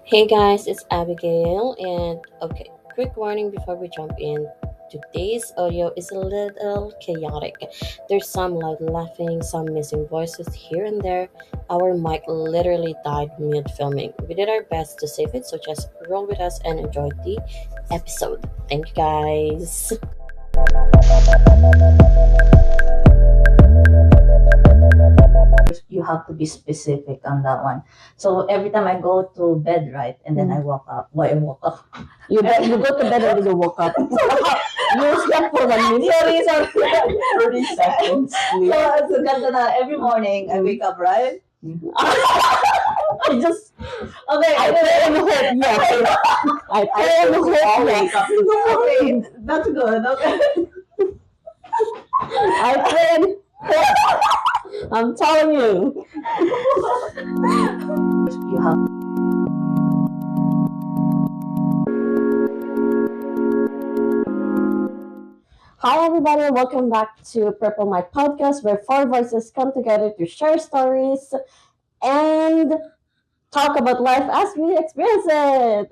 Hey guys, it's Abigail, and okay, quick warning before we jump in. Today's audio is a little chaotic. There's some loud laughing, some missing voices here and there. Our mic literally died mid filming. We did our best to save it, so just roll with us and enjoy the episode. Thank you guys. You have to be specific on that one. So every time I go to bed, right, and then I walk up. Why I walk up? You go to bed and then you woke up. You slept for 1 minute. Sorry. 30 seconds. So ganito na, every morning I wake up, right? I just okay. I pray and hope. Yes. I pray and hope. Yes. Okay, that's good. Okay. I pray and hope. I'm telling you. You have. Hi everybody, welcome back to Purple Mic Podcast, where four voices come together to share stories and talk about life as we experience it.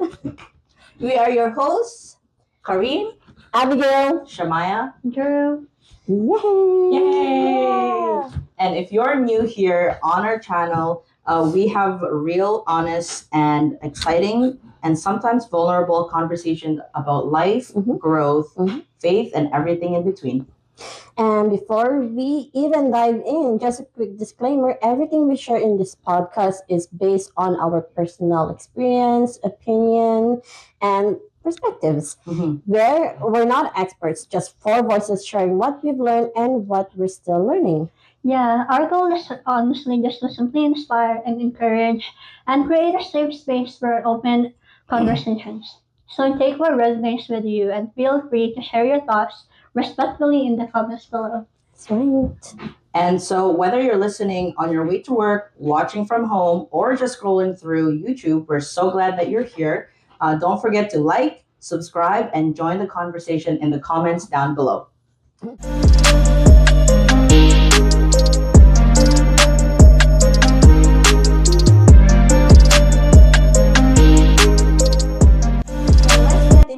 We are your hosts, Karine, Abigail, Shamaya, Drew. Yay! Yay! And if you're new here on our channel, we have real, honest, and exciting, and sometimes vulnerable conversations about life, growth, faith, and everything in between. And before we even dive in, just a quick disclaimer, everything we share in this podcast is based on our personal experience, opinion, and perspectives. Where we're not experts, just four voices sharing what we've learned and what we're still learning. Yeah, our goal is honestly just to simply inspire and encourage and create a safe space for open conversations. So take what resonates with you and feel free to share your thoughts respectfully in the comments below. That's right. And so, whether you're listening on your way to work, watching from home, or just scrolling through YouTube, we're so glad that you're here. Don't forget to like, subscribe, and join the conversation in the comments down below.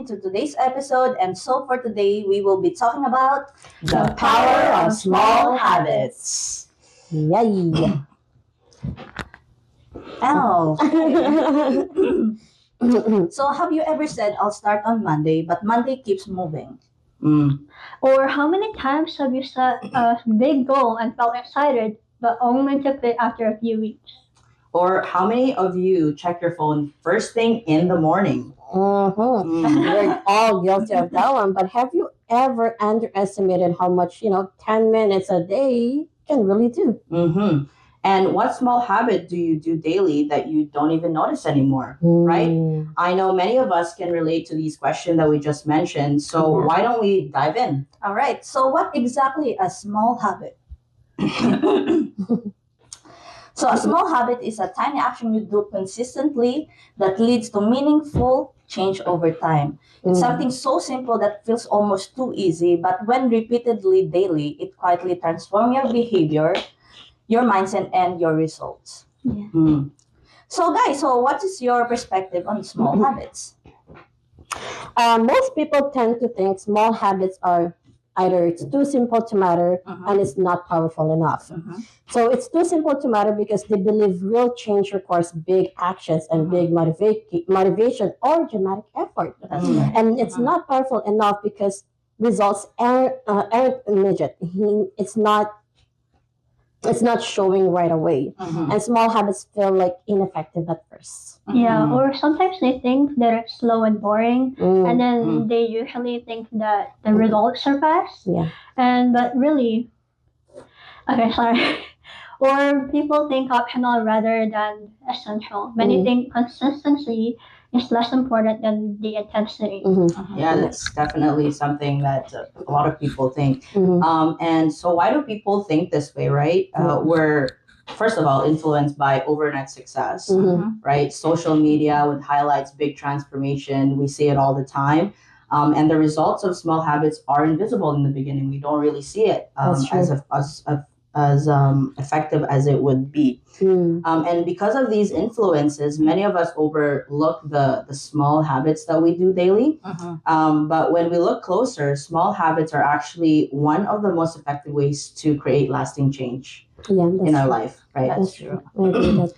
To today's episode, and so for today we will be talking about the power of small habits. Yay! Oh. So have you ever said I'll start on Monday, but Monday keeps moving? Or how many times have you set a big goal and felt excited, but only to quit after a few weeks? Or how many of you check your phone first thing in the morning? We're all guilty of that one, but have you ever underestimated how much, 10 minutes a day can really do? And what small habit do you do daily that you don't even notice anymore, right? I know many of us can relate to these questions that we just mentioned, so why don't we dive in? All right, so what exactly a small habit? So a small habit is a tiny action you do consistently that leads to meaningful change over time. It's something so simple that feels almost too easy, but when repeatedly daily, it quietly transforms your behavior, your mindset, and your results. Yeah. So guys, what is your perspective on small habits? Most people tend to think small habits are either it's too simple to matter and it's not powerful enough. So it's too simple to matter because they believe real change requires big actions and big motivation or dramatic effort. And it's not powerful enough because results aren't immediate. It's not showing right away. And small habits feel like ineffective at first. Yeah, or sometimes they think that it's slow and boring, and then they usually think that the results are fast. Yeah. But really, okay, sorry. Or people think optional rather than essential. Many think consistency is less important than the intensity. Yeah, that's definitely something that a lot of people think. And so why do people think this way, right? We're, first of all, influenced by overnight success, right? Social media with highlights big transformation. We see it all the time. And the results of small habits are invisible in the beginning. We don't really see it as effective as it would be. And because of these influences, many of us overlook the small habits that we do daily. But when we look closer, small habits are actually one of the most effective ways to create lasting change Yeah, that's in our true. life, right? That's true. I agree with that.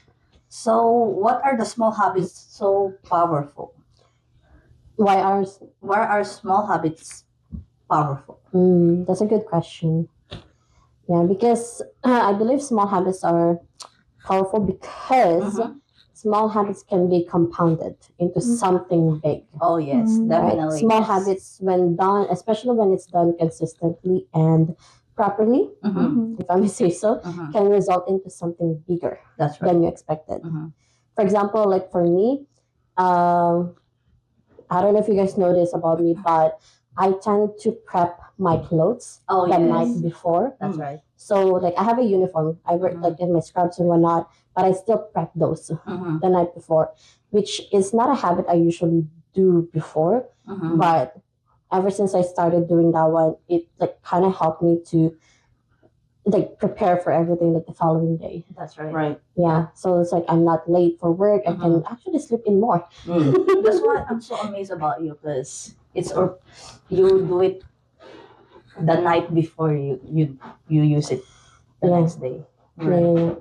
So, what are the small habits so powerful? Why ours? Why are small habits powerful? That's a good question. Yeah, because I believe small habits are powerful because small habits can be compounded into something big. Oh yes, definitely. Right? Small yes. habits, when done, especially when it's done consistently and properly, if I may say so, can result into something bigger That's right. than you expected. For example, like for me, I don't know if you guys know this about me, but I tend to prep my clothes Oh the yes, night before. that's right. So like I have a uniform, I wear like in my scrubs and whatnot, but I still prep those the night before, which is not a habit I usually do before. But ever since I started doing that one, it like kind of helped me to like prepare for everything like the following day. That's right. Right. Yeah, so it's like I'm not late for work. I can actually sleep in more. That's why I'm so amazed about you because you do it the night before you use it the Yeah. next day. Yeah.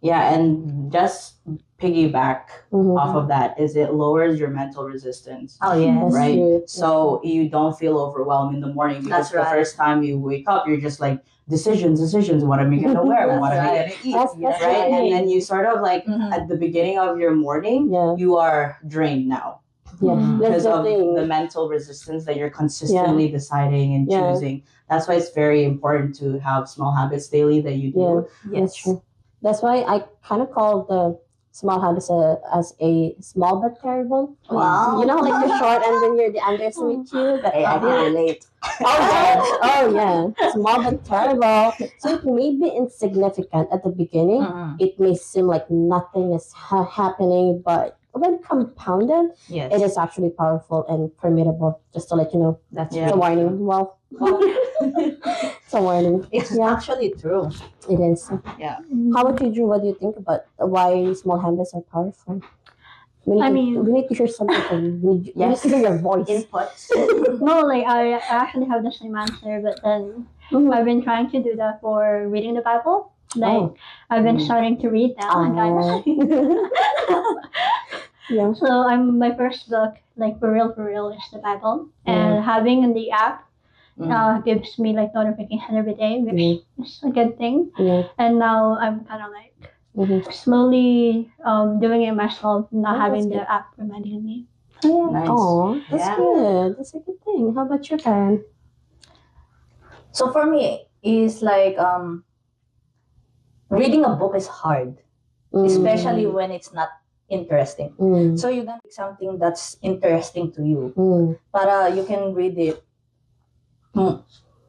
Yeah, and just piggyback off of that is it lowers your mental resistance. Oh yes, That's right? true. So you don't feel overwhelmed in the morning because That's right. the first time you wake up, you're just like, decisions. What am I gonna wear? That's What am I right. gonna eat? That's right? right. And then you sort of like at the beginning of your morning, Yeah. you are drained now Yeah, that's because the of thing. the mental resistance that you're consistently deciding and Yeah. choosing. That's why it's very important to have small habits daily that you do. Yeah, Yes. that's true. That's why I kind of call the small habits as a small but terrible. Wow. You know, like you're short and then you're the underestimate cute. But Hey, I can relate. oh yeah, small but terrible. So it may be insignificant at the beginning. It may seem like nothing is happening, but when compounded, Yes. it is actually powerful and formidable. Just to let you know, That's it's a warning. Well, it's a warning. It's Yeah. actually true. It is. Yeah. How about you, Drew? What do you think about why small habits are powerful? We need to hear something from you. We need to hear your voice. Inputs. No, like I actually have the same answer, but then I've been trying to do that for reading the Bible. Like I've been starting to read now, guys. Yeah. So my first book, like for real, is the Bible, and having the app gives me like notification every day, which is a good thing. Yeah. And now I'm kind of like slowly doing it myself, not having the app reminding me. Nice. Oh, that's Yeah. good. That's a good thing. How about you, Karen? So for me, it's like reading a book is hard, especially when it's not interesting. So you gotta pick something that's interesting to you. Para you can read it.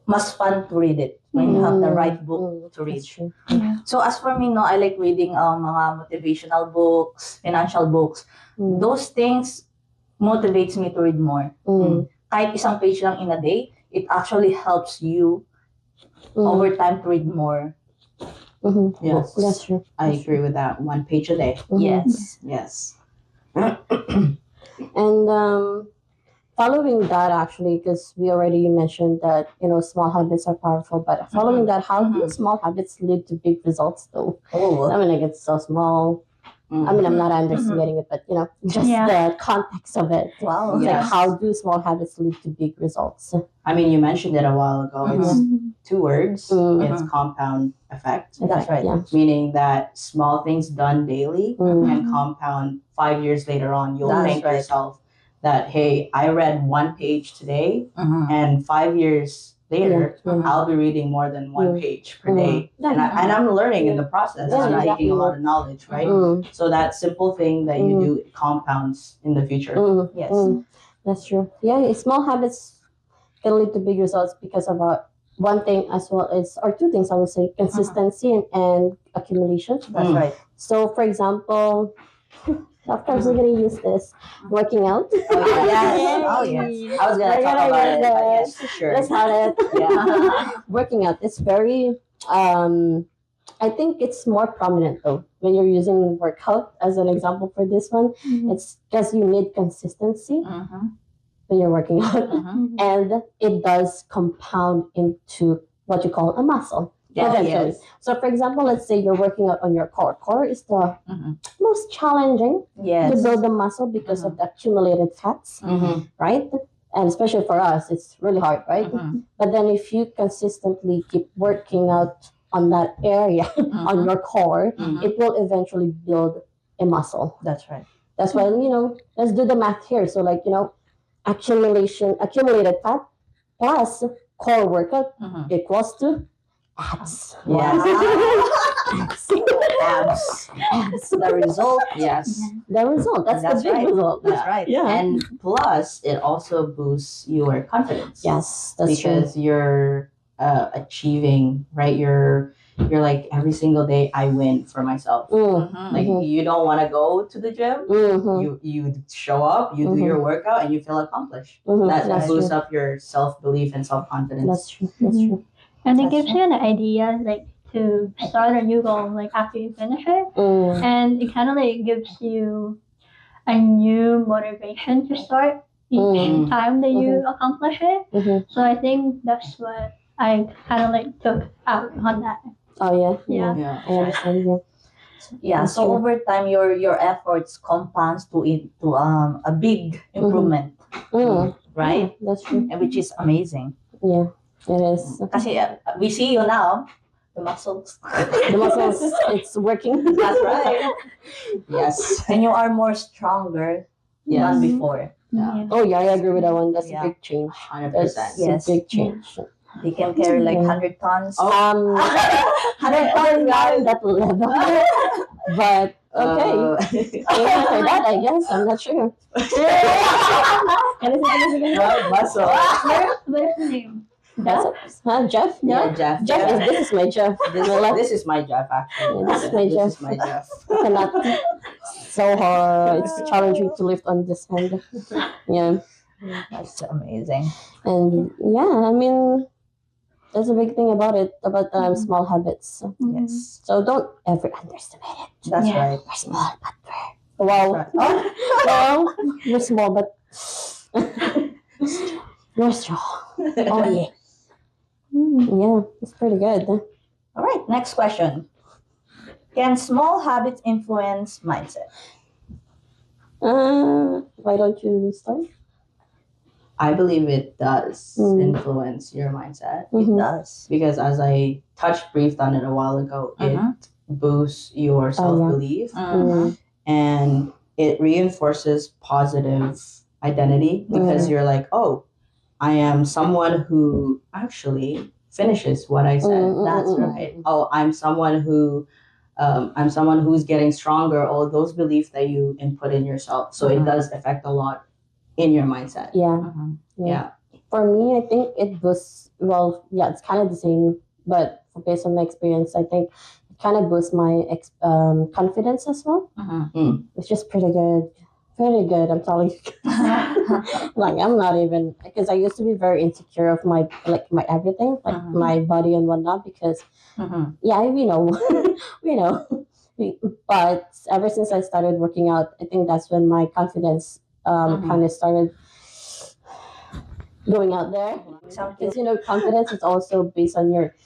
Mas fun to read it when you have the right book to read. That's true. So as for me, no, I like reading mga motivational books, financial books. Those things motivates me to read more. Kahit isang page lang in a day, it actually helps you over time to read more. Yes. That's true. I agree with that. 1 page a day. Yes. Yes. And following that, actually, because we already mentioned that small habits are powerful, but following that, how do small habits lead to big results, though? Oh. I mean, like it's so small. I mean, I'm not underestimating it, but just the context of it. Wow. It's Yes. like, how do small habits lead to big results? I mean, you mentioned it a while ago. It's 2 words. It's compound effect. That's right. Yeah. Meaning that small things done daily can compound 5 years later on. You'll That's thank right. yourself that, hey, I read 1 page today, and 5 years later, I'll be reading more than 1 page per day. And I'm learning in the process. Yeah, I'm exactly. taking a lot of knowledge, right? So that simple thing that you do compounds in the future. Yes. That's true. Yeah, small habits can lead to big results because of one thing as well as, or 2 things I would say, consistency and accumulation. That's right. So, for example, of course we're gonna use this working out. Oh, yes. Oh, yes. I was going to talk about it, but yes, for sure. Let's have it. Yeah. Working out is very I think it's more prominent though when you're using workout as an example for this one. It's because you need consistency when you're working out, and it does compound into what you call a muscle eventually. Yes. So, for example, let's say you're working out on your core. Core is the most challenging to build the muscle because of the accumulated fats, right? And especially for us, it's really hard, right? But then if you consistently keep working out on that area, on your core, it will eventually build a muscle. That's right. That's why, let's do the math here. So like, accumulated fat plus core workout equals to abs. Abs. The result. Yes. The result. That's the big right. result. That's right. Yeah. And plus, it also boosts your confidence. Yes, that's because you're achieving, right? You're like every single day I win for myself. Like you don't want to go to the gym. You show up, you do your workout, and you feel accomplished. That boosts up your self belief and self confidence. That's true. That's true. And it gives you an idea, like, to start a new goal, like, after you finish it. And it kind of, like, gives you a new motivation to start each time that you accomplish it. So I think that's what I kind of, like, took out on that. Oh, Yeah. I understand. Yeah. Yeah. That's So true. over time, your efforts compounds to a big improvement, right? That's true. And which is amazing. Yeah, it is. Kasi we see you now, the muscles. The muscles, it's working. That's right. Yes. And you are more stronger than before. Yeah. Oh yeah, I agree with that one. That's Yeah. a big change. 100%. That's Yes. a big change. They can carry like 100 tons. 100 tons not in that level. But okay. After that, I guess. I'm not sure. Anything? Muscle. What is the name? Jeff? Yeah, Jeff. Jeff, this is my Jeff. This is my Jeff, actually. This is my This Jeff. is my Jeff. I cannot. So hard. It's challenging to lift on this hand. Yeah. That's amazing. And yeah, I mean, that's a big thing about it, about small habits. Yes. So don't ever underestimate it. That's Yeah. right. We're small, but wow. That's right. Well, we're small, but we're strong. Oh yeah. Yeah, it's pretty good. All right. Next question. Can small habits influence mindset? Why don't you start? I believe it does influence your mindset. It does. Because as I touched briefed on it a while ago, it boosts your self-belief and it reinforces positive identity because you're like, oh, I am someone who actually finishes what I said. That's right. Oh, I'm someone who's getting stronger. All those beliefs that you input in yourself. So it does affect a lot in your mindset. Yeah. For me, I think it boosts. Well, yeah, it's kind of the same, but based on my experience, I think it kind of boosts my confidence as well. It's just pretty good. Pretty good, I'm telling you. Like I'm not even, because I used to be very insecure of my everything, like my body and whatnot. Because yeah, we know. But ever since I started working out, I think that's when my confidence kind of started going out there. Because confidence is also based on your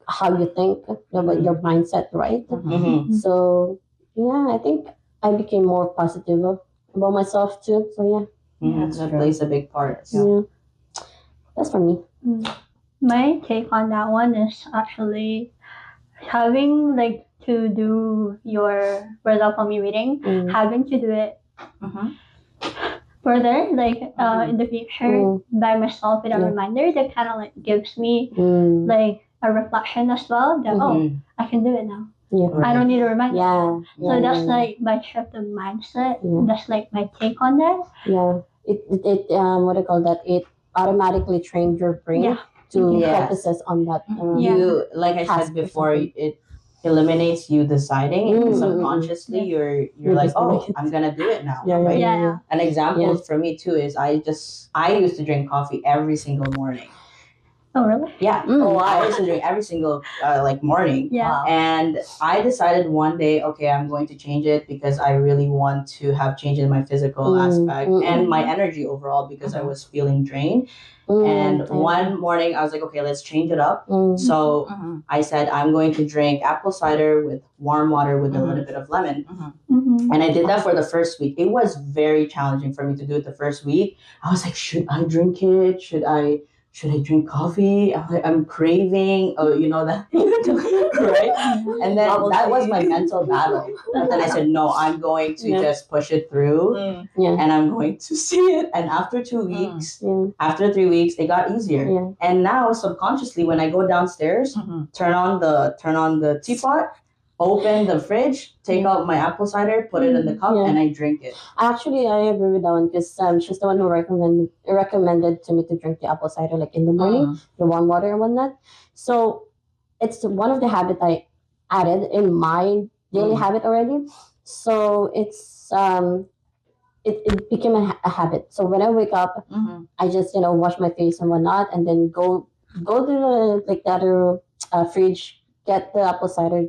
how you think, about your mindset, right? So yeah, I think I became more positive about myself too. So yeah, That plays a big part. yeah. That's for me. My take on that one is actually having to do your, for example, me reading, having to do it further, in the future by myself with a reminder that kind of gives me a reflection as well that I can do it now. Yeah. I don't need to remind myself. Yeah. So that's my shift of mindset. That's my take on that. Yeah. It what do you call that? It automatically trained your brain to focus on that. You, like I said before, it eliminates you deciding. Subconsciously, you're like, oh, I'm gonna do it now. Right? Yeah. An example for me too is I used to drink coffee every single morning. Oh, really? Yeah. Mm. I used to drink every single morning. Yeah. Wow. And I decided one day, okay, I'm going to change it because I really want to have change in my physical aspect and my energy overall because I was feeling drained. And one morning I was like, okay, let's change it up. So I said, I'm going to drink apple cider with warm water with a little bit of lemon. Mm-hmm. And I did that for the first week. It was very challenging for me to do it the first week. I was like, should I drink it? Should I drink coffee? I'm craving, that, right? And then Bubble that was tea. my mental battle. But then I said, no, I'm going to just push it through and I'm going to see it. And after 2 weeks, after 3 weeks, it got easier. Yeah. And now subconsciously, when I go downstairs, turn on the teapot, open the fridge, take out my apple cider, put it in the cup, and I drink it. Actually, I agree with that one because she's the one who recommended to me to drink the apple cider like in the morning, the warm water and whatnot. So it's one of the habit I added in my daily habit already. So it's it became a habit. So when I wake up, I just wash my face and whatnot, and then go to the other fridge, get the apple cider.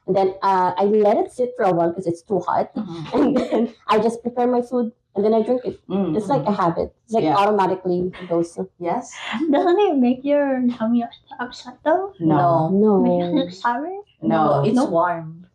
And then I let it sit for a while because it's too hot. And then I just prepare my food and then I drink it. It's like a habit. It's like automatically goes. Yes. Doesn't it make your tummy upset though? No. Because it's sour? No. It's warm.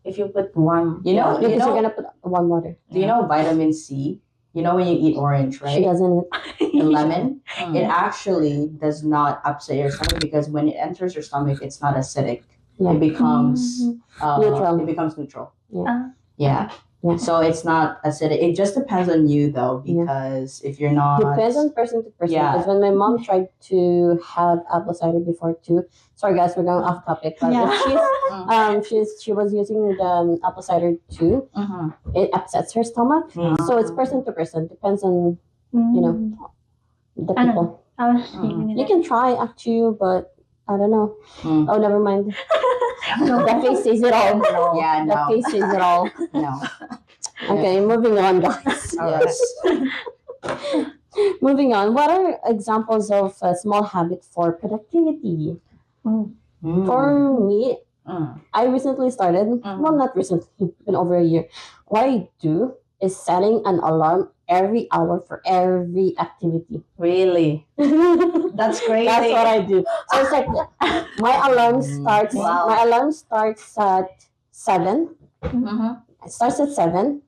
If you put warm, Because you're gonna put warm water. Do you know vitamin C? You know when you eat orange, right? She doesn't. The lemon, it actually does not upset your stomach because when it enters your stomach, it's not acidic. Yeah. It becomes Neutral. It becomes neutral. Yeah. Yeah. Yeah. So it's not acidic. It just depends on you though, because if you're not Depends on person to person. Yeah. Because when my mom tried to have apple cider before too. Sorry guys, we're going off topic. But if she was using the apple cider too. It upsets her stomach. So it's person to person. Depends on the I people. I was thinking You can try up to you, but I don't know. Oh, never mind. That face says it all. Yeah, no. That face says it all. No. Okay, moving on, guys. Yes. Moving on. What are examples of small habits for productivity? For me, I recently started. Well, not recently. Been over a year. What I do is setting an alarm every hour for every activity. Really? That's crazy. That's what I do. So it's like my alarm starts. Wow. My alarm starts at 7. It starts at 7.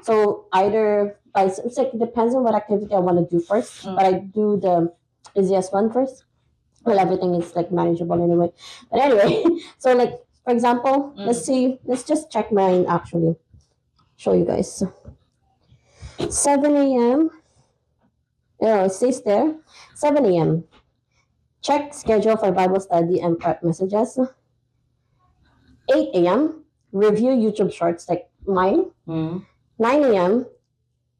So either it's like it depends on what activity I want to do first. But I do the easiest one first. Well, everything is like manageable anyway. But anyway, so like for example, let's just check mine actually. Show you guys. 7 a.m. It stays there. 7 a.m. Check schedule for Bible study and prep messages. 8 a.m. Review YouTube shorts like mine. 9 a.m.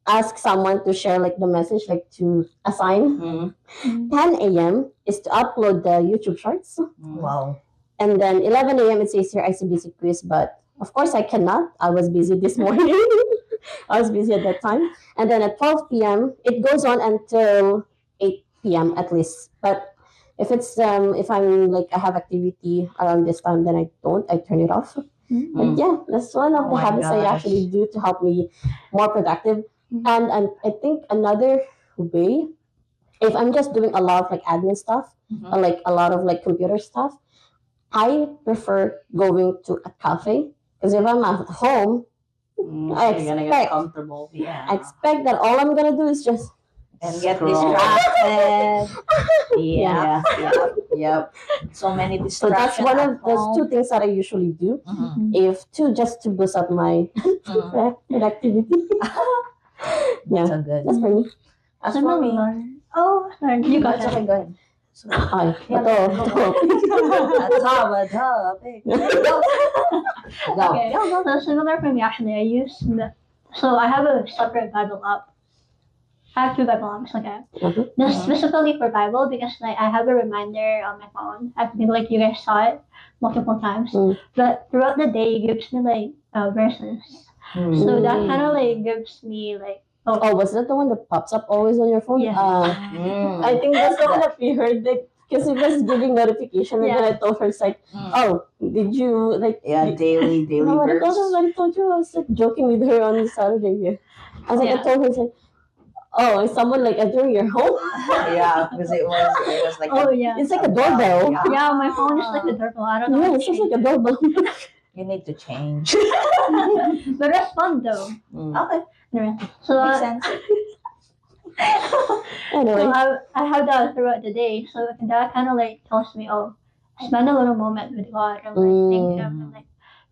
Ask someone to share like the message, like to assign. 10 a.m. is to upload the YouTube shorts. Wow. And then 11 a.m. it says here ICBC quiz, but of course I cannot. I was busy this morning. I was busy at that time. And then at 12 p.m. it goes on until 8 p.m. at least. But if it's if I'm like I have activity around this time, then I turn it off. But yeah, that's one of the my habits I gosh. actually do to help me more productive. And I think another way, if I'm just doing a lot of like admin stuff or like a lot of like computer stuff, I prefer going to a cafe because if I'm at home, I You're gonna get expect comfortable. Yeah. I expect that all I'm gonna do is just And get Scroll. distracted. Yeah. Yep. So many so that's distractions. one at of those home. 2 things that I usually do. If just to boost up my productivity. That's Yeah, a good. that's for me. As for me, Oh, sorry. You got that's it. okay, go ahead. Ay, Yeah, ito. topic. Go. Okay. So similar for me actually. So I have a separate Bible app. I have 2 Bible apps. Okay. Just specifically for Bible because like I have a reminder on my phone. I think like you guys saw it multiple times. But throughout the day, it gives me like verses. So that kind of like gives me like Oh, was that the one that pops up always on your phone? Yeah. I think that's the one that we heard. Like, Because it was giving notification, and then I told her, it's like, oh, did you like? Yeah, daily No, I verbs. told you I was like joking with her on Saturday. Yeah. I was like, I told her, it's like, oh, is someone like entering your home? Yeah, because it was like It's like a doorbell. Yeah, my phone is like a doorbell. I don't know. Yeah, it's just like a doorbell. You need to change. But that's fun though. Okay, Anyway, so makes sense. Anyway, so I have that throughout the day. So that kind of like tells me, oh, spend a little moment with God and like thank Him and like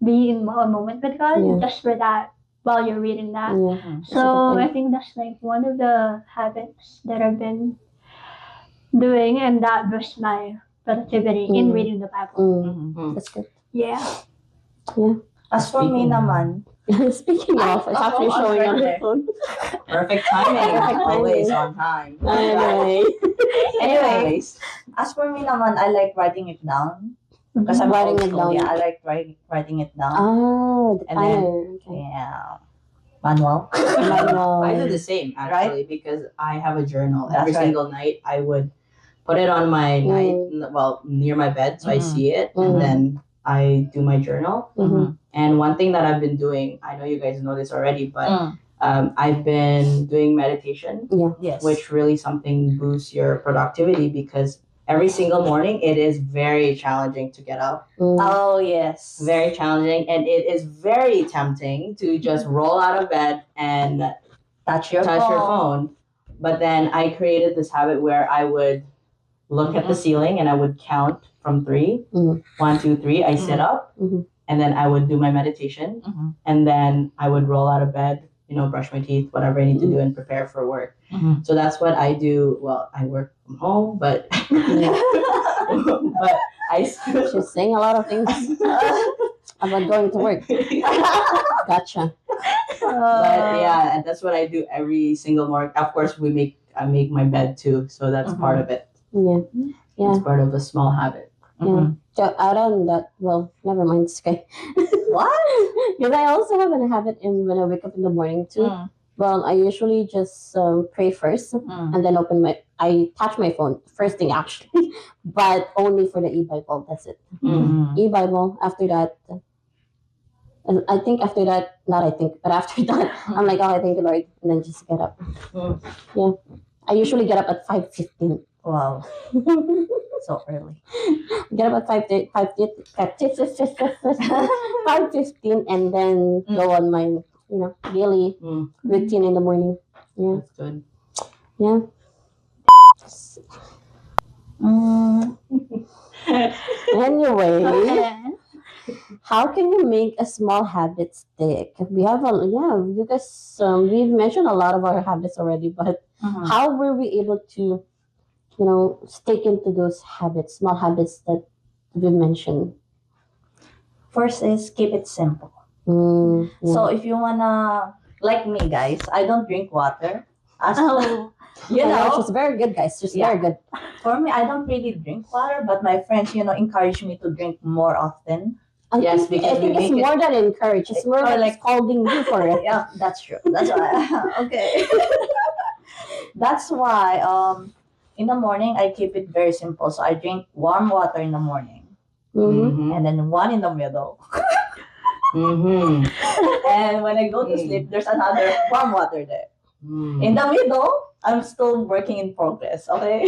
be in a moment with God just for that while you're reading that. yeah. So I think that's like one of the habits that I've been doing, and that boosts my productivity in reading the Bible. That's good. Yeah. As for me naman, Speaking of, it's actually showing on the phone. Perfect timing. Always on time. Anyway. anyways, as for me naman, I like writing it down. Because I'm Writing old it school. down. Yeah, I like writing it down. Oh, the And then- planner. Okay. Yeah. Manual. I do the same actually because I have a journal. Every single night I would put it on my near my bed so I see it, and then I do my journal. And one thing that I've been doing, I know you guys know this already, but I've been doing meditation, Yes. which really something boosts your productivity because every single morning it is very challenging to get up. Oh, yes. Very challenging, and it is very tempting to just roll out of bed and touch your phone. But then I created this habit where I would look at the ceiling and I would count from 3. 1, 2, 3. I sit up, and then I would do my meditation, and then I would roll out of bed, brush my teeth, whatever I need to do, and prepare for work. So that's what I do. Well, I work from home, but but She's saying a lot of things about going to work. Gotcha. But yeah, and that's what I do every single morning. Of course, I make my bed too, so that's part of it. Yeah. It's part of a small habit. Yeah. So out on that, well, never mind. It's okay. What? Because I also have a habit when I wake up in the morning too. Well, I usually just pray first and then I touch my phone first thing actually, but only for the e-Bible. That's it. E-Bible. After that, and I think after that, not I think, but after that, I'm like, oh, I thank you, Lord, and then just get up. Yeah, I usually get up at 5:15. Wow. So early. Get up at 5:15, and then go on my daily routine in the morning. Yeah, That's good. yeah. Anyway, how can you make a small habit stick? We have you guys. We've mentioned a lot of our habits already, but how were we able to, stick into those habits, small habits that we mentioned? First is keep it simple. Yeah. So if you wanna, like me, guys, I don't drink water. She's very good, guys. She's very good. For me, I don't really drink water, but my friends, encourage me to drink more often. I think it's more than encourage. It's more like scolding you for it. Yeah, that's true. That's why. Okay. That's why in the morning I keep it very simple. So I drink warm water in the morning, and then one in the middle. And when I go to sleep, there's another warm water there. In the middle, I'm still working in progress. Okay,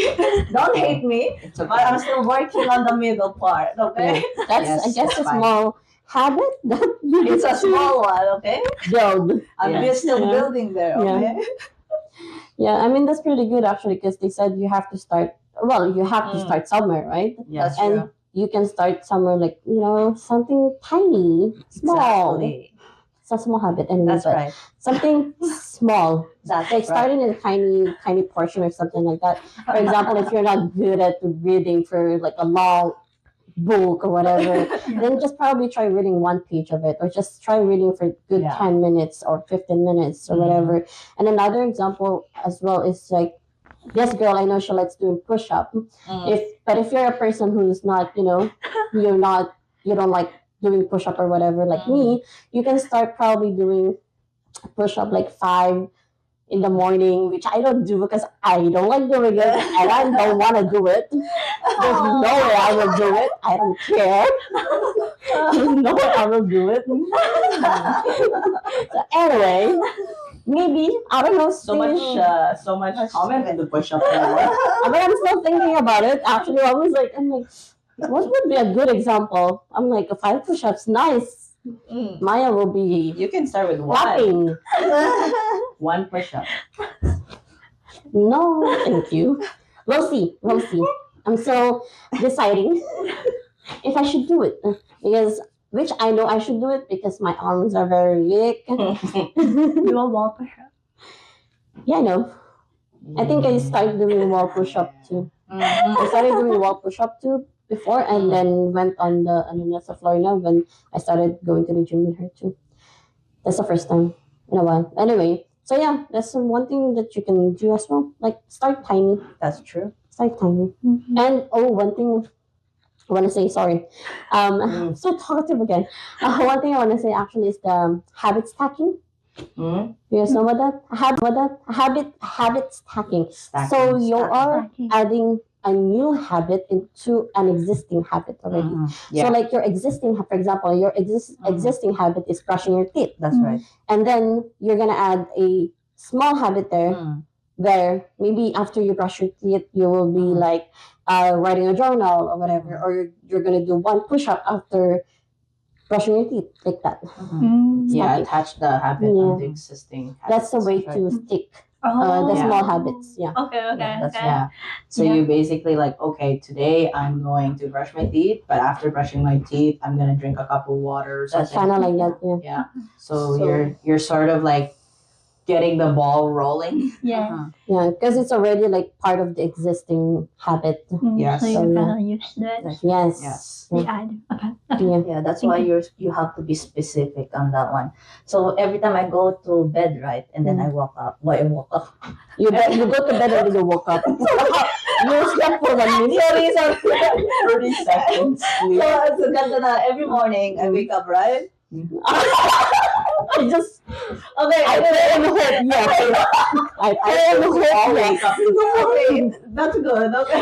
don't hate me, but I'm still working on the middle part. Okay, That's I guess a small habit that it's a small one. Okay, build. I'm still building there. Okay. Yeah, I mean that's pretty good actually because they said you have to start. Well, you have to start somewhere, right? Yes, and true. you can start somewhere like something tiny, small. Exactly. It's a small habit, anyway. That's right. Something small. That's Like starting in a tiny portion or something like that. For example, if you're not good at reading for like a long book or whatever, then just probably try reading one page of it, or just try reading for good 10 minutes or 15 minutes or whatever. And another example as well is like this girl, I know she likes doing push-up. If you're a person who's not, you don't like doing push-up or whatever like me, you can start probably doing push-up like 5 in the morning, which I don't do because I don't like doing it and I don't want to do it. There's no way I will do it. I don't care. There's no way I will do it. So anyway, maybe I don't know. So much comment in the push-up now. But I'm still thinking about it. Actually, I'm like, what would be a good example? I'm like, 5 push-ups, nice. Maya will be You can start with one. clapping. 1 push-up. No, thank you. We'll see. We'll see. I'm still deciding if I should do it because, which I know I should do it because my arms are very weak. Do a wall push-up. Yeah, I know. I think I started doing wall push-up too. I started doing wall push-up too before, and then went on the floor now when I started going to the gym with her too. That's the first time in a while. Anyway, so yeah, that's one thing that you can do as well. Like start tiny. That's true. Start tiny. And one thing I want to say, sorry, I'm so talkative again. One thing I want to say actually is the habit stacking. You guys know about that? Habit stacking. So you are adding a new habit into an existing habit already. So like your existing, for example, your existing habit is brushing your teeth. That's right. And then you're gonna add a small habit there, where maybe after you brush your teeth, you will be like writing a journal or whatever, or you're gonna do 1 push-up after brushing your teeth, like that. Yeah, attach the habit on the existing habits. That's the way to stick the small habits. Yeah. Okay. So you basically like, okay, today I'm going to brush my teeth, but after brushing my teeth, I'm gonna drink a cup of water or That's something. kind of like that. Yeah. Yeah. So you're sort of like getting the ball rolling. Yeah. Yeah, because it's already like part of the existing habit. Yes. So you So, kind of use that. Yes. Yes. We add. Okay. Yeah. Yeah, that's why you have to be specific on that one. So every time I go to bed, right, and then I woke up. Why I woke up? You go to bed and you woke up. You slept for 1 minute. Sorry. 30 seconds sleep. So ganda na. Every morning I wake up, right? I just Okay. I pray and hope. Yeah. I pray and hope. Wake up. Okay, that's good. Okay.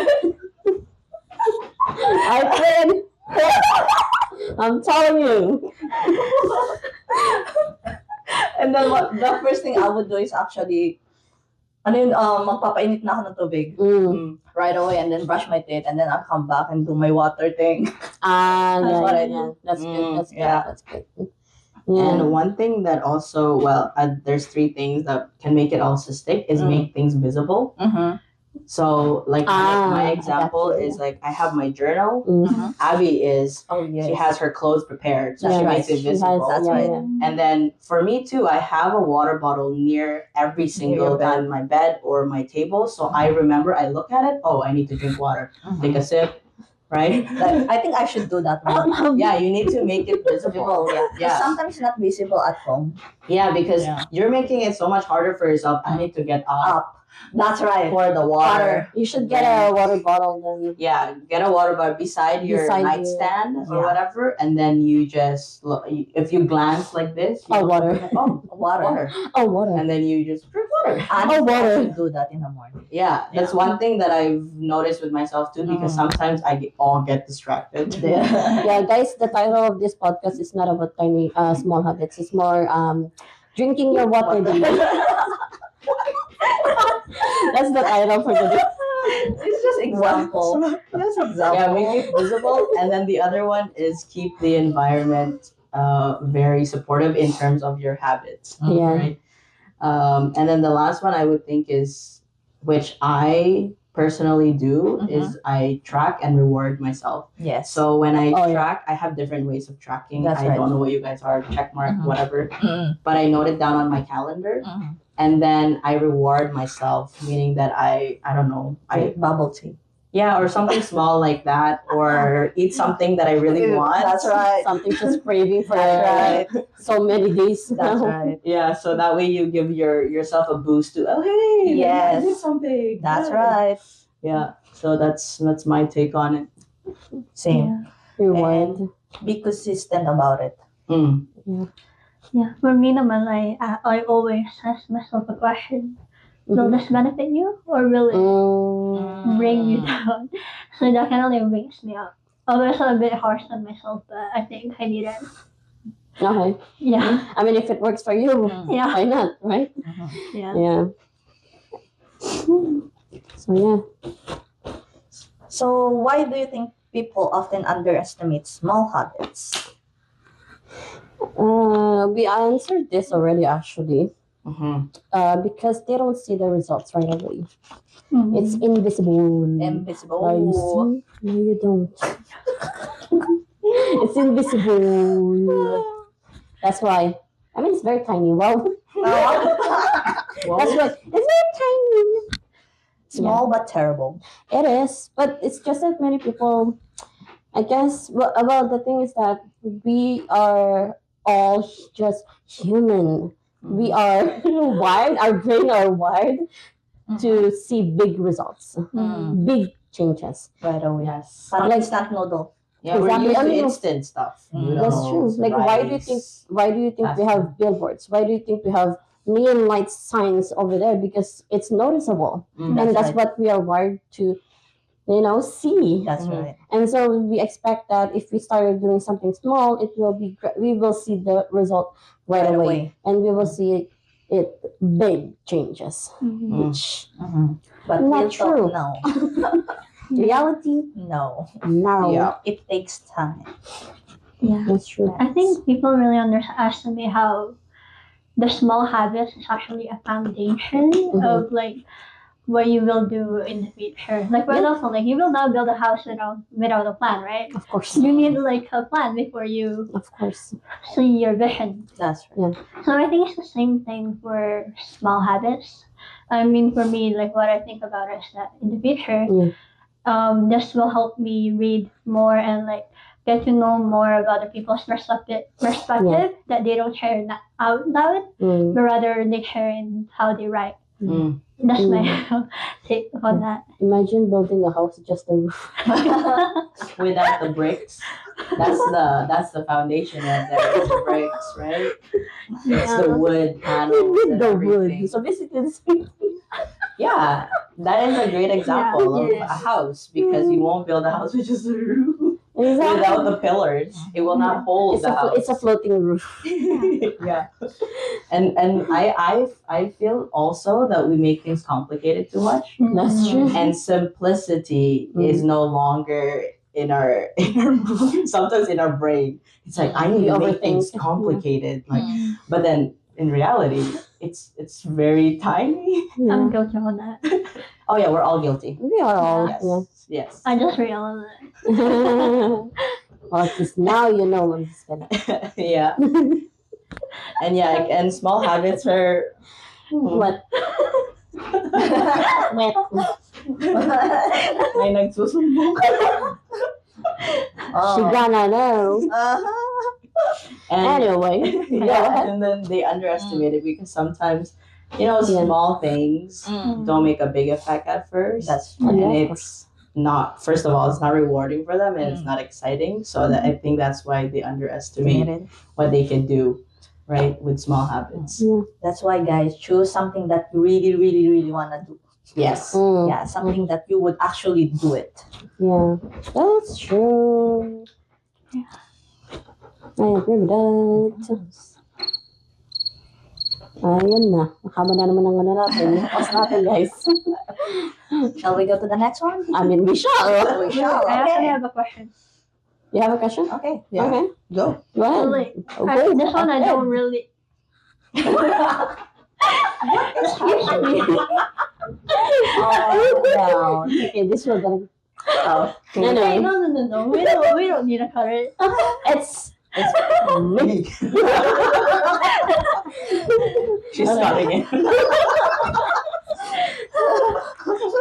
I pray and hope. I'm telling you. And then the first thing I would do is actually, magpapainit na ako ng tubig. Right away, and then brush my teeth, and then I'll come back and do my water thing. That's what I do. That's good. That's good. Yeah. That's good. Yeah. And one thing that also, there's 3 things that can make it also stick is make things visible. So, like my example is like I have my journal. Abby is she has her clothes prepared, so she makes it visible. That's right. And then for me too, I have a water bottle near every single time my bed or my table. So I remember, I look at it. Oh, I need to drink water. Take a sip. Right? Like, I think I should do that one. Yeah, you need to make it visible. Yeah. Sometimes not visible at home. Yeah, because you're making it so much harder for yourself. I need to get up. That's right. Pour the water. You should get a water bottle then. Yeah, get a water bottle beside your nightstand or whatever, and then you just look. If you glance like this, you water. Water. Oh, water. and then you just drink water. I water. should do that in the morning. Yeah, that's one thing that I've noticed with myself too, because sometimes I get distracted. Yeah, guys, the title of this podcast is not about tiny, small habits. It's more drinking your water daily. That's the title for today. It's just example. Just example. Yeah, make it visible, and then the other one is keep the environment very supportive in terms of your habits. Yeah. Right. And then the last one I would think is, which I personally do, is I track and reward myself. Yes. So when I track, I have different ways of tracking. That's I right. don't know what you guys are, check mark, whatever. But I note it down on my calendar. And then I reward myself, meaning that I don't know, I bubble tea. Yeah, or something small like that, or eat something that I really want. That's right. Something just craving for so many days. That's right. Yeah, so that way you give yourself a boost to, oh hey, Yes. I did something. That's Good. right. Yeah, so that's my take on it. Same. Reward. Be consistent about it. Mm. Yeah. Yeah, for me naman, I always ask myself a question. Will this benefit you or will it bring you down? So that kind of like wakes me up. Although I'm a bit harsh on myself, but I think I need it. Okay. Yeah. I mean, if it works for you, Yeah. why not, right? Yeah. Yeah. So yeah. So why do you think people often underestimate small habits? We answered this already actually. Mm-hmm. Because they don't see the results right away. Mhm. It's invisible. Invisible. Now you see? No, you don't. It's invisible. That's why. I mean, it's very tiny. Wow. That's why. It's very tiny. Small but terrible. It is, but it's just that many people. I guess. Well, the thing is that we are all just human. We are wired. Our brain are wired to see big results, big changes. Right away. Yes. Parang Like- instant noodle. Yeah, Exactly. we're used I to mean, instant stuff. That's true. Noodles, Like, why do you think? rice. Why do you think we fast have food. billboards? Why do you think we have neon light signs over there? Because it's noticeable, Mm. and that's right. what we are wired to, see. That's Mhm. right. And so we expect that if we started doing something small, it will be. We will see the result right away, and we will see it big changes. Mhm. Which But Not real talk, true. no. reality, No. no. Yeah. It takes time. Yeah. That's true. I think people really underestimate how the small habits is actually a foundation of like what you will do in the future. Like for example, like you will not build a house without a plan, right? Of course. You need like a plan before you Of course. see your vision. That's right. So I think it's the same thing for small habits. I mean, for me, like what I think about is that in the future, this will help me read more and like get to know more about other people's perspective that they don't share out loud, but rather they share in how they write. Mm. That's my take on that. Imagine building a house just a roof. Without the bricks. That's the foundation right there. It's the bricks, right? It's the wood panels With and the everything. wood. So basically, the same thing. Yeah, that is a great example of Yes. a house because you won't build a house with just a roof Exactly. without the pillars. It will not hold the house. It's a floating roof. Yeah, and I feel also that we make things complicated too much, That's true. and simplicity is no longer in our sometimes in our brain. It's like I need to make things overthink. complicated, like, but then in reality, it's very tiny. I'm guilty on that. Oh yeah, we're all guilty. We are all. Yes, yes. I just realized it. Yeah. Well, at least now you know what it's gonna. Yeah, and yeah, and small habits are What? Wet. may nagsusumbong. She gonna know. And Anyway. yeah, and then they underestimate it because sometimes, small things don't make a big effect at first. That's and Yeah. it's not. First of all, it's not rewarding for them, and it's not exciting. So that I think that's why they underestimate what they can do, right, with small habits. That's why, guys, choose something that you really, really, really want to do. Yes. Yeah, something that you would actually do it. Yeah. That's true. I agree with that. Ayun na. Haba na naman ang ano natin. Pas natin, guys. Shall we go to the next one? I mean, we shall. We shall. I actually Okay. have a question. You have a question? Okay. Yeah. Okay. Go. Go So, ahead. like, Okay. this one I don't really. Excuse me. Down. Okay, this one gonna. Oh. Okay, Anyway, no. We don't need to cut it. it's Me. She's cutting it.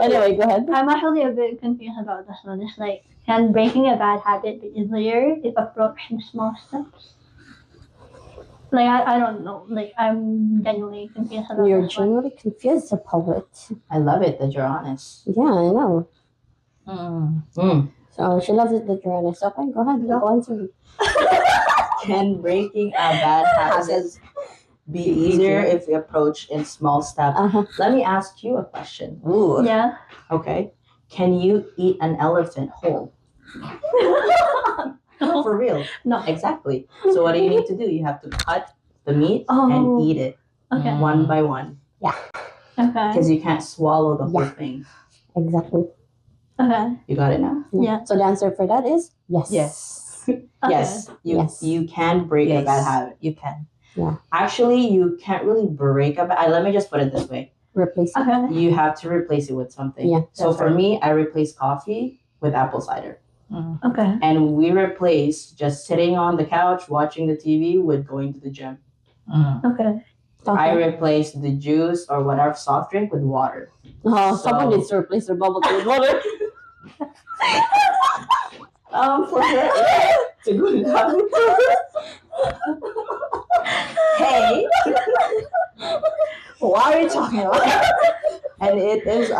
anyway. Go ahead. I'm actually a bit confused about this one. It's like, can breaking a bad habit be easier if approached in small steps? Like, I don't know. Like, I'm genuinely confused about You're this one. genuinely confused about it. I love it that you're honest. Yeah, I know. Mm. So she loves it that you're honest. Okay, go ahead. Go answer. Can breaking a bad habit be easier if we approach in small steps? Let me ask you a question. Ooh. Yeah. Okay. Can you eat an elephant whole? For real? No. Exactly. So what do you need to do? You have to cut the meat and Oh. eat it Okay. one by one. Okay. Because you can't swallow the whole Yeah. thing. Exactly. Okay. You got it now? Yeah. So the answer for that is yes. Yes. Yes. Yes. You can break a bad habit. You can. Actually, you can't really break a bad. Let me just put it this way. Replace it. Okay. You have to replace it with something. Yeah, So that's for right. me, I replace coffee with apple cider. Okay. And we replace just sitting on the couch watching the TV with going to the gym. Okay. I replace the juice or whatever soft drink with water. Someone needs to replace their bubble tea with water. For sure, it's a good habit. Hey, What are you talking about? and it is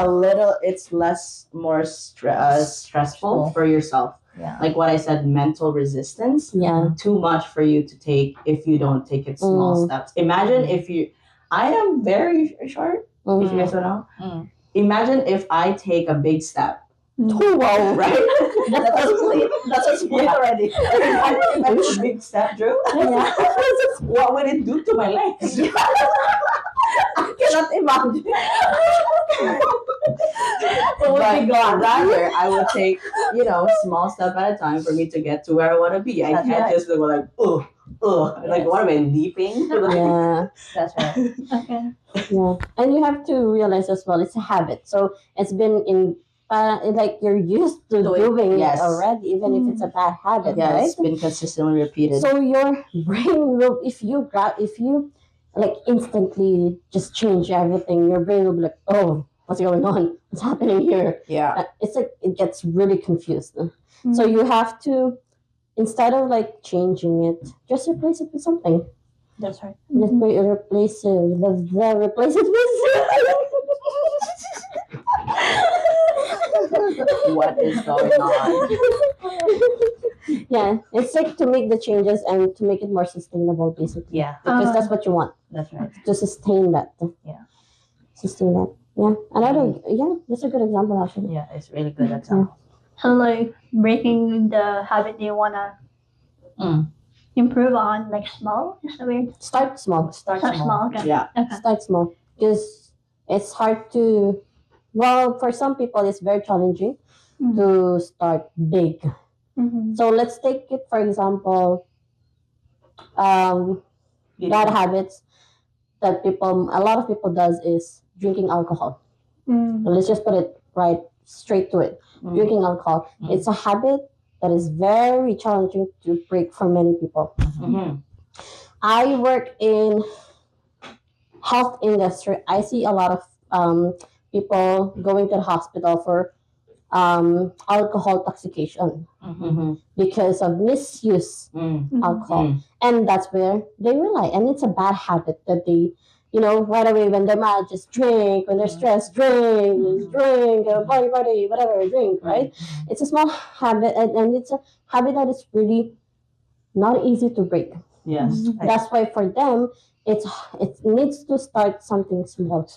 it's less more stressful for yourself. Yeah. Like what I said, mental resistance. Yeah. Too much for you to take if you don't take it small steps. Imagine if you. I am very short. If you guys don't know, imagine if I take a big step. Wow. Right? That's a split already. If I take a big step, Drew. Yeah. What would it do to my legs? I cannot imagine. But rather, I would take, small step at a time for me to get to where I want to be. I That's can't right. just go like, like what am I leaping? Yeah. That's right. Okay. Yeah. And you have to realize as well, it's a habit. So it's been like you're used to doing Yes. it already, even if it's a bad habit, Yeah, right? it's been consistently repeated. So your brain will, if you like instantly just change everything, your brain will be like, oh, what's going on? What's happening here? Yeah. It's like it gets really confused. So you have to, instead of like changing it, just replace it with something. That's right. Replace it with replace it What is going on? Yeah, it's like to make the changes and to make it more sustainable, basically. Yeah. Because that's what you want, That's right. to sustain that. Yeah. Sustain that. Yeah. That's a good example actually. Yeah, it's really good example. So like breaking the habit they wanna improve on, like small, is that weird? Start small. Start Start small. small. Okay. Yeah. Okay. Start small. Because it's hard to, well, for some people it's very challenging to start big. Mm-hmm. So let's take it, for example, bad habits that a lot of people does is drinking alcohol. Let's just put it right straight to it. Drinking alcohol. It's a habit that is very challenging to break for many people. I work in health industry. I see a lot of people going to the hospital for alcohol intoxication because of misuse alcohol, and that's where they rely. And it's a bad habit that they, right away when they're mad, just drink. When they're stressed, drink, party, whatever, drink. Right? It's a small habit, and it's a habit that is really not easy to break. Yes. That's why for them, it needs to start something small.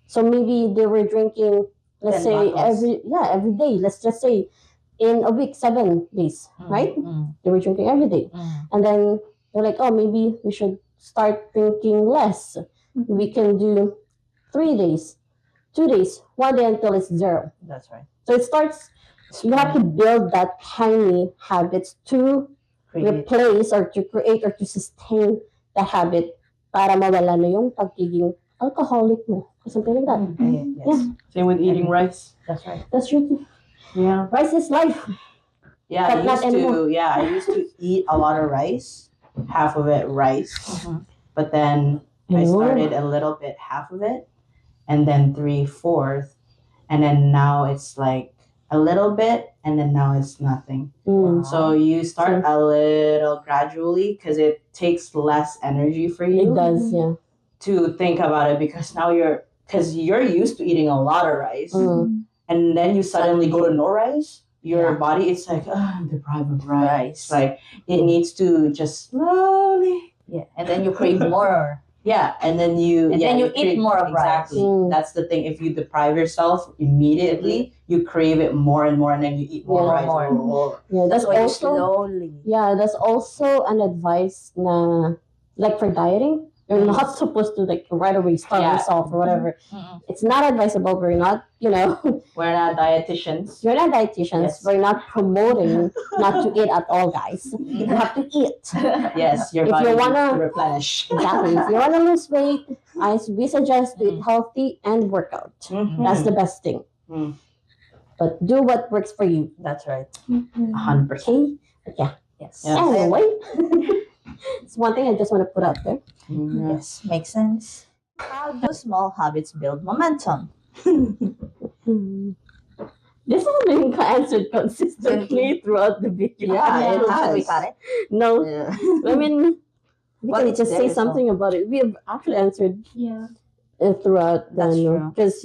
So maybe they were drinking, let's 10 say bottles. every day. Let's just say in a week, 7 days, right? They were drinking every day, and then they're like, oh, maybe we should start drinking less. We can do 3 days, 2 days, 1 day until it's 0. That's right. So it starts. You have to build that tiny habits to replace or to create or to sustain the habit para mawala na yung pagiging alcoholic mo. Something like that. Yes. Same with eating rice. That's right. That's true. Yeah. Rice is life. Yeah, But not anymore. I used to eat a lot of rice, half of it rice. But then I started a little bit, half of it, and then 3/4, and then now it's like a little bit, and then now it's nothing. So you start a little gradually because it takes less energy for you. It does, yeah. To think about it, because now you're used to eating a lot of rice, and then you suddenly go to no rice. your Yeah. body, it's like, I'm deprived of rice. Rice. Like it needs to just slowly. Yeah. And then you crave more. Yeah, and then you And then you eat more of rice. exactly. That's the thing. If you deprive yourself immediately, you crave it more and more, and then you eat more Yeah. rice. More. Yeah, That's that's why you also slowly. that's also an advice na like for dieting. You're not supposed to like right away starve Yeah. yourself or whatever. Mm-mm. It's not advisable. We're not, We're not dietitians. we're not dietitians. Yes. We're not promoting not to eat at all, guys. You have to eat. Yes, your If body you needs wanna- to replenish. Exactly. If you want to lose weight, we suggest to eat healthy and work out. Mhm. That's the best thing. Mm. But do what works for you. That's right. 100%. Okay. Yes. Yeah. Anyway, it's one thing I just want to put out there. Mhm. Yes. Makes sense. How do small habits build momentum? This has been answered consistently throughout the video. Yeah, it Should we has. cut it? No, Yeah. I mean, we Well, can it's just say there, so- something about it. We have actually answered Yeah. it throughout. That's true. Because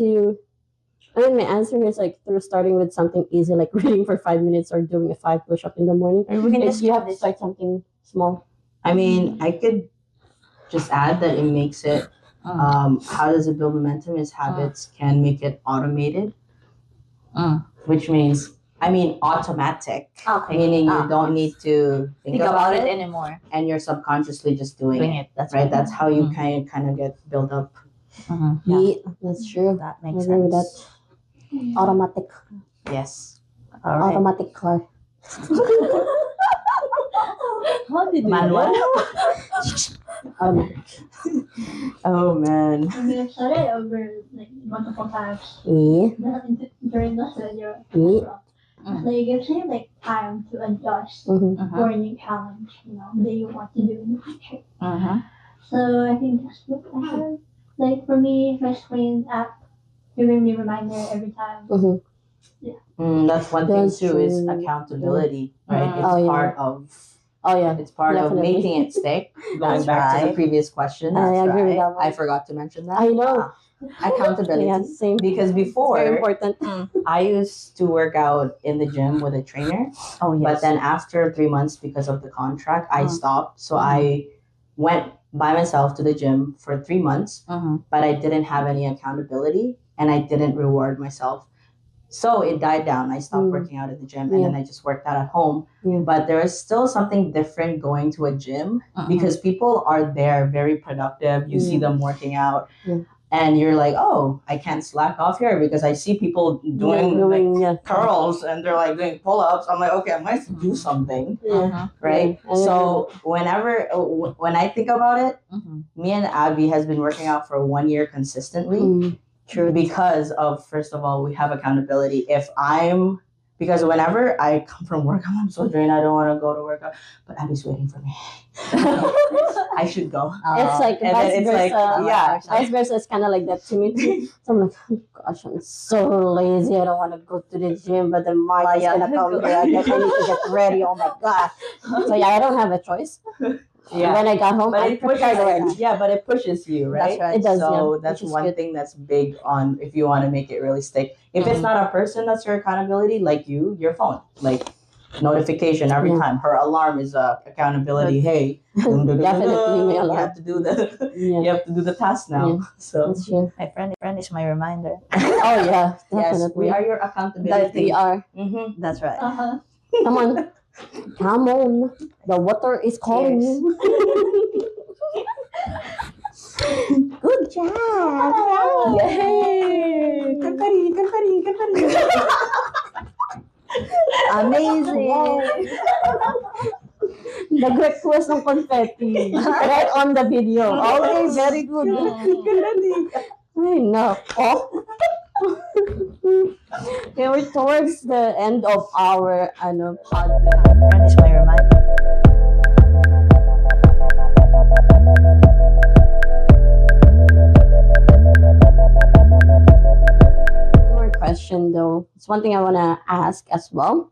I mean, my answer is like through starting with something easy, like reading for 5 minutes or doing a 5 push-up in the morning. Or we can Like, just you have to start something small. I mean, I could just add that it makes it. How does it build momentum? Is habits can make it automated, which means automatic. Okay. Meaning you don't need to think about it anymore. and you're subconsciously just doing Doing it. it. That's Right? That's how you Mm. kind of get built up. Yeah. Yeah, that's true. That I makes agree with sense. that. Automatic. Yes. All right. Automatic car. How did Manual. Automatic. Oh man. I mean, I've said it over like multiple times. Yeah. During the video. Yeah. So it gives you like time to adjust Mm-hmm. for a new challenge, that you want to do in the future. Uh-huh. So I think that's what I have. Like for me, my screen app giving me reminder every time. That's one thing That's too is true. accountability, right? It's Oh, yeah. part of Oh yeah. it's part Definitely. of making it stick. Going That's back to the right. previous question, I agree with right. that one. I forgot to mention that. I know. Accountability. Yeah, same. Because Very before important. I used to work out in the gym with a trainer, Oh yes. but then after 3 months because of the contract, I stopped. So I went by myself to the gym for 3 months, but I didn't have any accountability and I didn't reward myself. So it died down. I stopped working out at the gym and then I just worked out at home. Yeah. But there is still something different going to a gym because people are there very productive. You see them working out. Yeah. And you're like, oh, I can't slack off here because I see people doing yeah. curls and they're like doing pull-ups. I'm like, okay, I might do something, Yeah. right? Yeah. So when I think about it, me and Abby has been working out for 1 year consistently. Mm. True. Because of, first of all, we have accountability. Because whenever I come from work, I'm so drained. I don't want to go to work, but Abby's waiting for me. I should go. It's like And vice then it's versa. like, yeah. Vice versa is kind of like that to me too. So I'm like, oh gosh, I'm so lazy. I don't want to go to the gym, but then Mark is gonna come here. I guess I need to get ready. Oh my god. So yeah, I don't have a choice. Yeah. When I got home, But I it pushes, prepared already. yeah, but it pushes you, right? That's right. It does, So yeah, that's which is one good. thing that's big on if you want to make it really stick. If it's not a person that's your accountability, like your phone, like notification every time. Her alarm is accountability. Hey, Definitely my you alarm. have to do the Yeah, you have to do the task now. Yeah. So that's true. My friend is my reminder. Oh yeah, yes, definitely. we are your That accountability. we are. Mm-hmm. That's right. Come on. Come on. The water is calling Cheers. you. Good job. Yay! Confetti, confetti, confetti. Amazing. The request ng confetti. Right on the video. Okay, very good. Ay, nako. Okay, we're towards the end of our podcast. Friend is my reminder. One more question though. It's one thing I want to ask as well.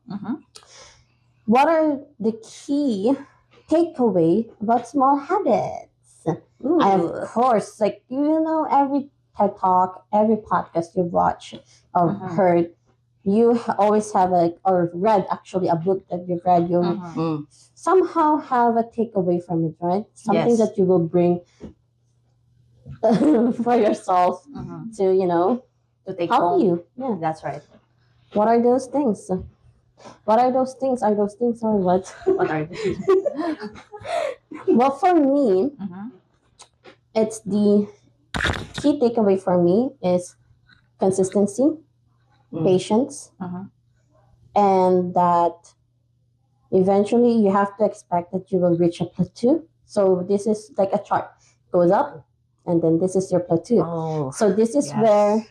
What are the key takeaway about small habits? I, of course, every TED Talk, every podcast you've watched or heard, you always have or read actually a book that you've read, you somehow have a takeaway from it, right? Something Yes. that you will bring for yourself to, To take help home. you. Yeah. That's right. What are those things? What are those things? Are those things or what? What are they? Well, for me, it's the key takeaway for me is consistency, patience, and that eventually you have to expect that you will reach a plateau. So this is like a chart, goes up, and then this is your plateau. Oh, so this is where,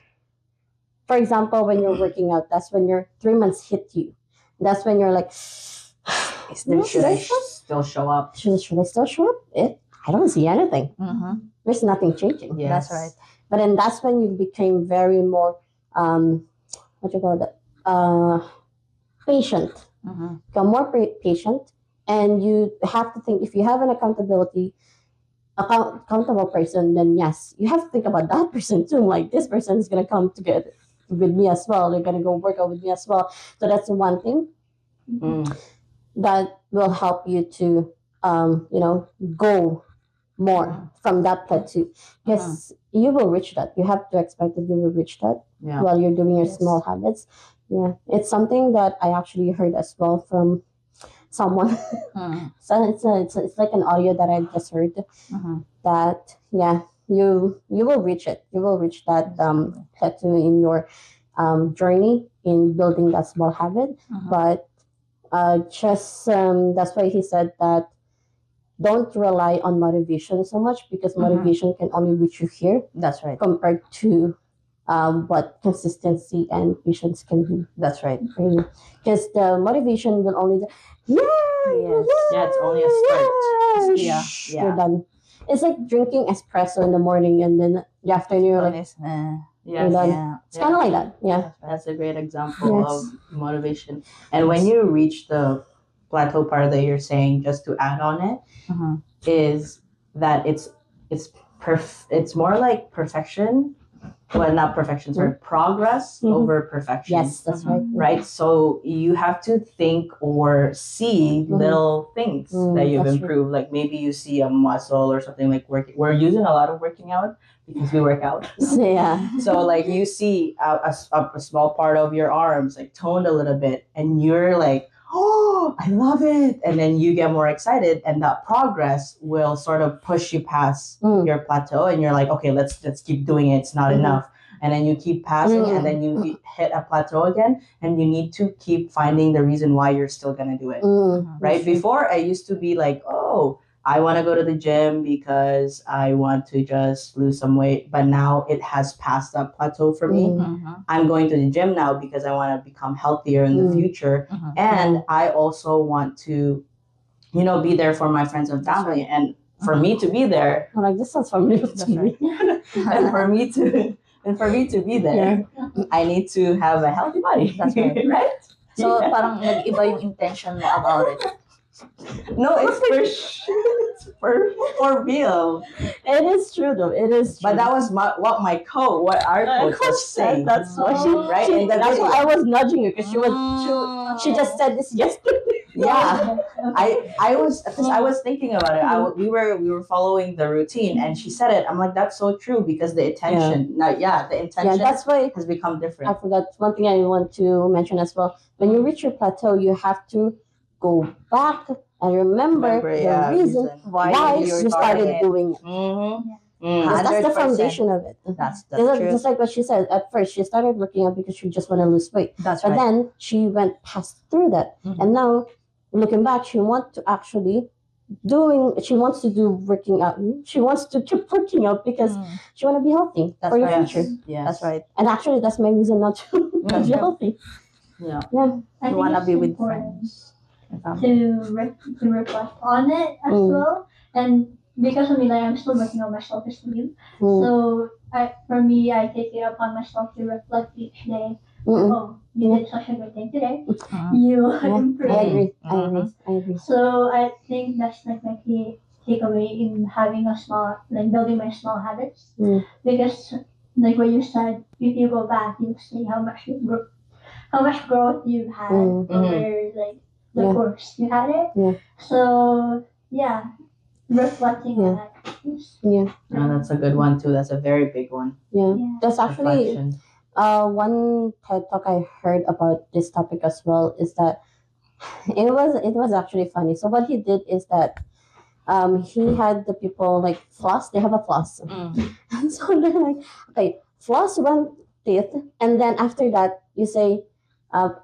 for example, when you're working out, that's when your 3 months hit you. That's when you're like, Should I still show up? Should I still show up? I don't see anything. There's nothing changing. That's right. But then that's when you became very more, what you call that, patient. Become more patient, and you have to think, if you have an accountable person, then yes, you have to think about that person too. Like, this person is gonna come together with me as well. They're gonna go work out with me as well. So that's the one thing that will help you to, go more from that plateau. Yes, you will reach that. You have to expect that you will reach that while you're doing your small habits. Yeah, it's something that I actually heard as well from someone. So it's like an audio that I just heard that you will reach it. You will reach that plateau in your journey in building that small habit. But just that's why he said that don't rely on motivation so much, because motivation can only reach you here. That's right. Compared to what consistency and patience can do. That's right. Because the motivation will only, it's only a start. Yeah. You're done. It's like drinking espresso in the morning and then the afternoon you're like, you're done. It's kind of like that. Yeah. That's a great example of motivation. And when you reach the plateau part that you're saying, just to add on it, is that it's more like perfection. Well, not perfection, sorry, progress over perfection. Yes, that's right. Right? So you have to think or see little things that you've improved. Like maybe you see a muscle or something, like we're using a lot of working out because we work out. So like you see a small part of your arms like toned a little bit, and you're like, oh, I love it. And then you get more excited, and that progress will sort of push you past your plateau, and you're like, okay, let's keep doing it. It's not enough. And then you keep passing, and then you hit a plateau again, and you need to keep finding the reason why you're still going to do it. Right? Before, I used to be like, oh, I want to go to the gym because I want to just lose some weight. But now it has passed that plateau for me. I'm going to the gym now because I want to become healthier in the future. And I also want to, be there for my friends and family. And for me to be there. I'm like, this sounds familiar to me. And for me to be there, I need to have a healthy body. That's right. Right? So, parang nag-iba yung intention mo about it. No, it's for real. It is true though. It is true. But that was what our coach was saying. That's what that's why I was nudging her, because she just said this yesterday. Yeah, I was thinking about it. We were following the routine, and she said it. I'm like, that's so true, because the intention. The intention. That's why has become different. I forgot one thing I want to mention as well. When you reach your plateau, you have to go back and remember the reason why you started doing it. Because that's the foundation of it. That's just like what she said. At first, she started working out because she just want to lose weight. But then she went past through that, and now looking back, she wants to do working out. She wants to keep working out because she want to be healthy for the future. Yeah, that's right. And actually, that's my reason not to be healthy. Yeah. I You want to think be it's with important friends. to reflect on it as well. And because of me, like, I'm still working on my self-esteem. So for me, I take it upon myself to reflect each day. Oh, you did such a good thing today. You improved. I agree. So I think that's like my key takeaway in having building my small habits. Because like what you said, if you go back, you see how much you grew. how much growth you've had over like the course you had it. Yeah. So yeah, reflecting on that. Yeah. Oh, that's a good one too. That's a very big one. Yeah. Yeah. That's actually Reflection. one TED talk I heard about this topic as well is that it was actually funny. So what he did is that he had the people like floss. They have a floss, and so they're like, okay, floss one teeth, and then after that you say,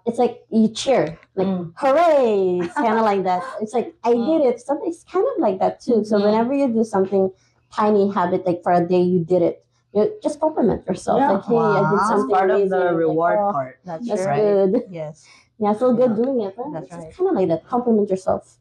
it's like you cheer, like hooray! It's kind of like that. It's like I did it. So it's kind of like that too. So whenever you do something tiny habit, like for a day you did it, you just compliment yourself. Yeah. Like, hey, I did Wow. something Part of amazing. the Like, reward oh, part. That's that's right. good. Yes. Yeah, I feel good doing it. That's It's right. kind of like that. Compliment yourself.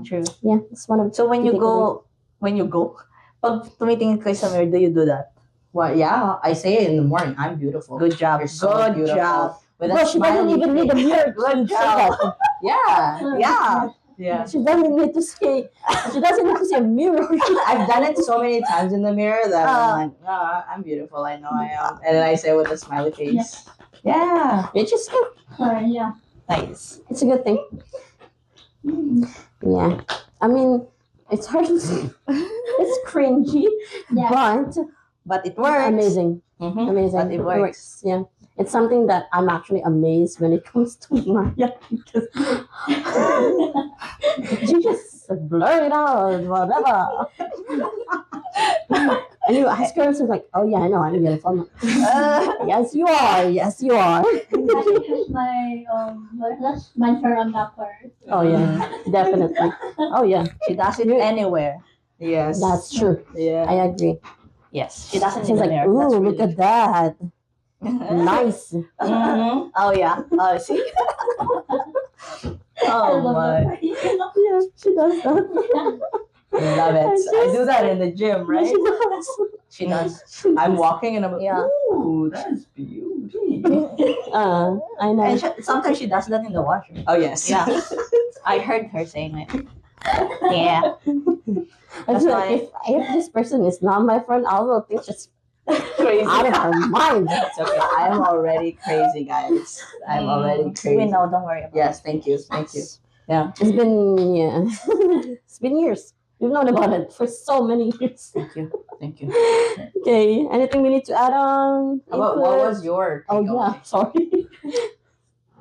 True. Yeah, it's one of. So when the you go, pag tumitingin kayo sa mirror, do you do that? Well, yeah, I say it in the morning. I'm beautiful. Good job. You're so Good beautiful. job. With Bro, a she doesn't smiley even need a face. mirror Good to say that. Yeah, Yeah. Yeah. She doesn't need to say. She doesn't need to say a mirror. I've done it so many times in the mirror that I'm like, I'm beautiful. I know I am. And then I say it with a smiley face. Yeah. Which is good. Yeah. Nice. It's a good thing. Yeah, I mean, it's hard to say. It's cringy, Yeah. But it works. amazing, Mhm. amazing. But it works. Yeah, it's something that I'm actually amazed when it comes to Maya because you just blur it out, whatever. And you ask her, she's like, "Oh yeah, I know, I'm beautiful." Yes, you are. Yes, you are. That's my that's my turn on that part. Oh yeah, definitely. Oh yeah, She does it anywhere. Yes. that's true. Yeah. I agree. Yes. She doesn't She's need a like, mirror. "Ooh, That's look at that, nice." Mhm. Oh yeah. Oh, see. Oh my. Yeah, she does that. Love it. I do that in the gym, right? She does. She does. I'm walking and I'm like, Yeah. ooh, that's beauty. I know. And sometimes she does that in the washroom. Oh, yes. Yeah. I heard her saying it. Yeah. I That's feel why- like if this person is not my friend, I will think she's Crazy. out of her mind. It's okay. I'm already crazy, guys. I'm already crazy. We know. Don't worry about Yes, thank you. Thank you. Yeah. It's been it's been years. We've known about it for so many years. Thank you. Thank you. Okay, anything we need to add on? What Input? was your Oh takeaway? yeah, sorry.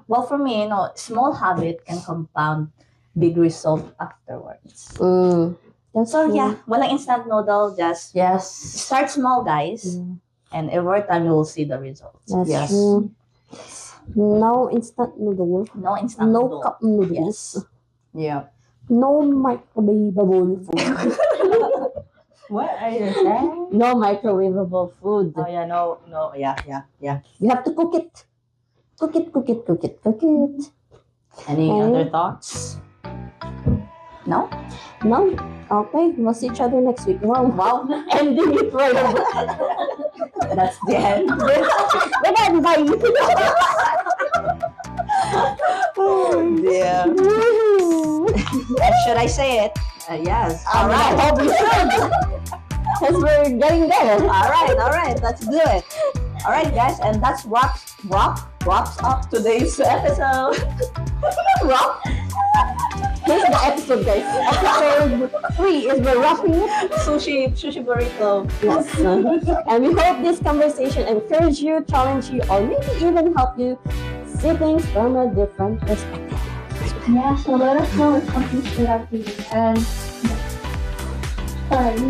Well, for me, small habit can compound big result afterwards. That's So true. yeah, walang instant noodle. Just Yes, start small, guys, and over time you will see the results. that's Yes. true. No instant noodle. No instant No noodle. cup noodles. Yeah. No microwavable food. What are you saying? No microwavable food. Oh yeah, no, yeah. You have to cook it. Cook it, cook it, cook it, cook it. Any Okay. other thoughts? No. No? Okay, we'll see each other next week. Wow. Ending it right away. That's the end. We're done, bye. Yeah. Should I say it? Yes. All right. I hope you should. Because we're getting there. All right. Let's do it. All right, guys, and that's wraps up today's episode. Wrap. Here's the episode, guys. Episode 3 is we're wrapping it. Sushi burrito. Yes. And we hope this conversation encourage you, challenge you, or maybe even help you see things from a different perspective. Yeah, so let us know if something stood out to you. And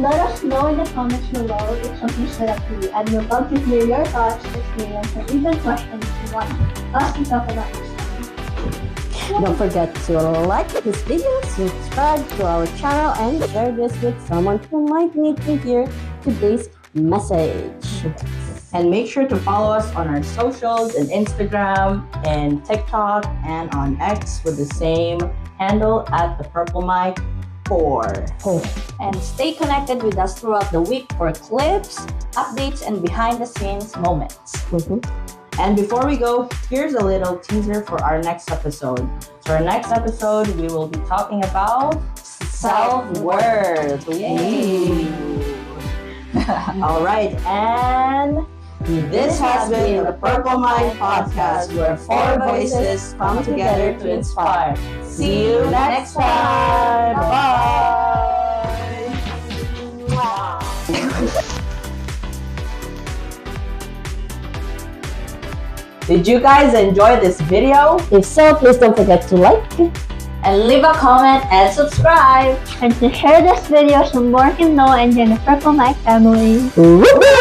let us know in the comments below if something stood out to you. And we'd love to hear your thoughts, experience, or even questions you want us to talk about next time. Don't forget to like this video, subscribe to our channel, and share this with someone who might need to hear today's message. And make sure to follow us on our socials and Instagram and TikTok and on X with the same handle at the Purple Mic 4. And stay connected with us throughout the week for clips, updates, and behind-the-scenes moments. And before we go, here's a little teaser for our next episode. So our next episode, we will be talking about self-worth. Yay. All right, and This has been the Purple Mind Podcast, where four voices come together to inspire. See you next time. Bye. Did you guys enjoy this video? If so, please don't forget to like, And leave a comment and subscribe. And to share this video so more can know and join the Purple Mic family. woohoo!